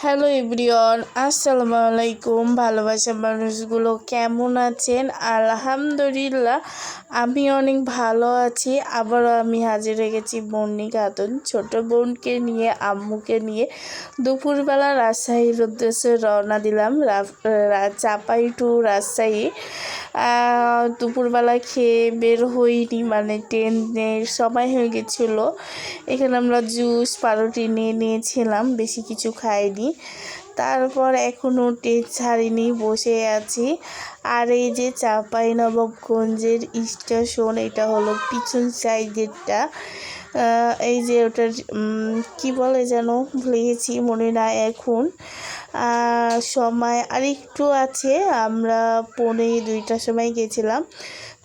Hello everyone, আসসালামু আলাইকুম। ভালোবাসার মানুষগুলো কেমন আছেন? আলহামদুলিল্লাহ আমি অনেক ভালো আছি। আবারও আমি হাজির হয়ে গেছি বন্নি খাতুন, ছোট বোনকে নিয়ে, আম্মুকে নিয়ে দুপুরবেলা রাজশাহীর উদ্দেশ্যে রওনা দিলাম। চাপাই টু রাজশাহী। দুপুরবেলা খেয়ে বের হইনি, মানে ট্রেনের সময় হয়ে গেছিলো। এখানে আমরা জুস পাউরুটি নিয়ে নিয়েছিলাম, বেশি কিছু খাইনি। তারপর এখনও ট্রেন ছাড়িনি, বসে আছি। আর এই যে চাঁপাইনবাবগঞ্জের স্টেশন, এটা হলো পিছন সাইডেরটা। এই যে ওটার কি বলে যেন ভুলে গেছি, মনে না এখন। সময় আরেকটু আছে, আমরা 2:45 সময় গেছিলাম।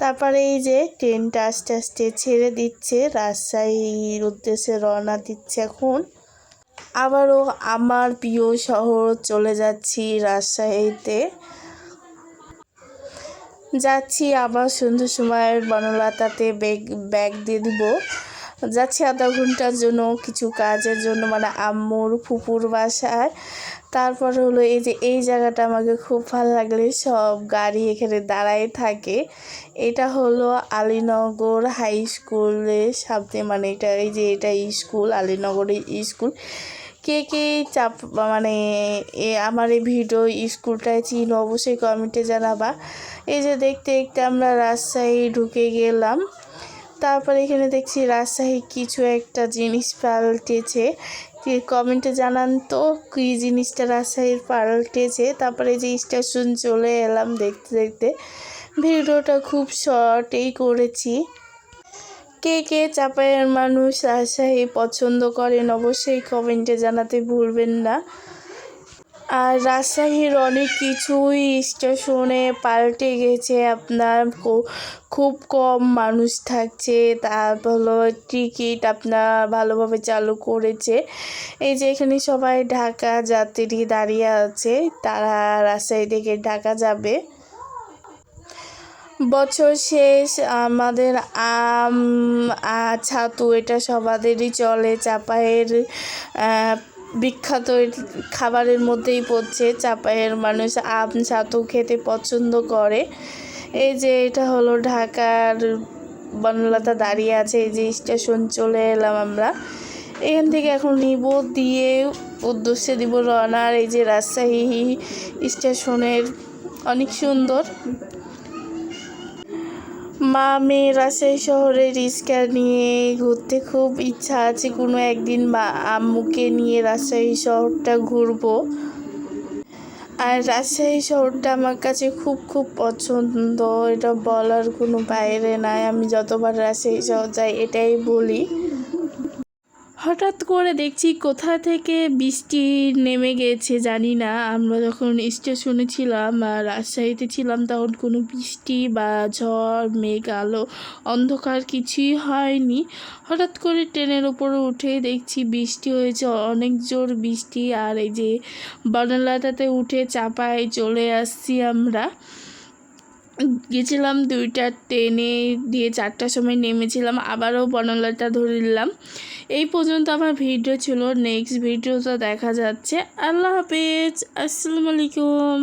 তারপরে এই যে ট্রেনটা আস্তে আস্তে ছেড়ে দিচ্ছে, রাজশাহীর উদ্দেশ্যে রওনা দিচ্ছে এখন। আবারও আমার প্রিয় শহর চলে যাচ্ছি, রাজশাহীতে যাচ্ছি। আবার সন্ধ্যার সময় বনলতাতে ব্যাগ দিয়ে দিব। যাচ্ছি আধা ঘন্টার জন্য, কিছু কাজের জন্য, মানে আম্মুর ফুপুর বাসায়। তারপর হলো এই যে এই জায়গাটা আমাকে খুব ভালো লাগলে, সব গাড়ি এখানে দাঁড়ায় থাকে। এটা হলো আলীনগর হাই স্কুলের সামনে, মানে এটা এই যে এটা স্কুল, আলীনগরের স্কুল। কে কে মানে আমার এই ভিডিও স্কুলটায় চিনো অবশ্যই কমেন্টে জানাবা। এই যে দেখতে দেখতে আমরা রাজশাহী ঢুকে গেলাম। তারপর এখানে দেখছি রাজশাহী কিছু একটা জিনিস পাল্টেছে, কমেন্টে জানান তো কী জিনিসটা রাজশাহীর পাল্টেছে। তারপরে যে স্টেশন চলে এলাম, দেখতে দেখতে ভিডিওটা খুব শর্টেই করেছি। কে কে চাপাইয়ের মানুষ রাজশাহী পছন্দ করেন অবশ্যই কমেন্টে জানাতে ভুলবেন না। আর রাজশাহীর অনেক কিছুই স্টেশনে পাল্টে গেছে, আপনার খুব কম মানুষ থাকছে। তারপর হলো টিকিট আপনার ভালোভাবে চালু করেছে। এই যে এখানে সবাই ঢাকা যাত্রী দাঁড়িয়ে আছে, তারা রাজশাহী থেকে ঢাকা যাবে। বছর শেষ, আমাদের আম ছাতু এটা সবাদেরই চলে। চাপাইয়ের বিখ্যাত খাবারের মধ্যেই পড়ছে। চাপাইয়ের মানুষ আম ছাতু খেতে পছন্দ করে। এই যে এটা হলো ঢাকার বনলতা দাঁড়িয়ে আছে, এই যে স্টেশন চলে এলাম আমরা। এখান থেকে এখন নিব, দিয়ে উদ্দেশ্যে দিব রওনা। আর এই যে রাজশাহী স্টেশনের অনেক সুন্দর। মা মেয়ে রাজশাহী শহরে রিক্সা নিয়ে ঘুরতে খুব ইচ্ছা আছে, কোনো একদিন মা আম্মুকে নিয়ে রাজশাহী শহরটা ঘুরবো। আর রাজশাহী শহরটা আমার কাছে খুব খুব পছন্দ, এটা বলার কোনো বাইরে নাই। আমি যতবার রাজশাহী শহর যাই এটাই বলি। হঠাৎ করে দেখছি কোথা থেকে বৃষ্টি নেমে গেছে জানি না। আমরা যখন স্টেশনে ছিলাম, রাজশাহীতে ছিলাম, তখন কোনো বৃষ্টি বা ঝড় মেঘ আলো অন্ধকার কিছুই হয়নি। হঠাৎ করে ট্রেনের উপরে উঠে দেখছি বৃষ্টি হয়েছে, অনেক জোর বৃষ্টি। আর এই যে বনলতাতে উঠে চাপায় চলে আসছি আমরা। গেছিলাম 2টা ট্রেনে, দিয়ে 4টার সময় নেমেছিলাম, আবারও বনলতা ধরলাম। এই পর্যন্ত আমার ভিডিও ছিল, নেক্সট ভিডিওটা দেখা যাচ্ছে। আল্লাহ হাফেজ, আসসালামু আলাইকুম।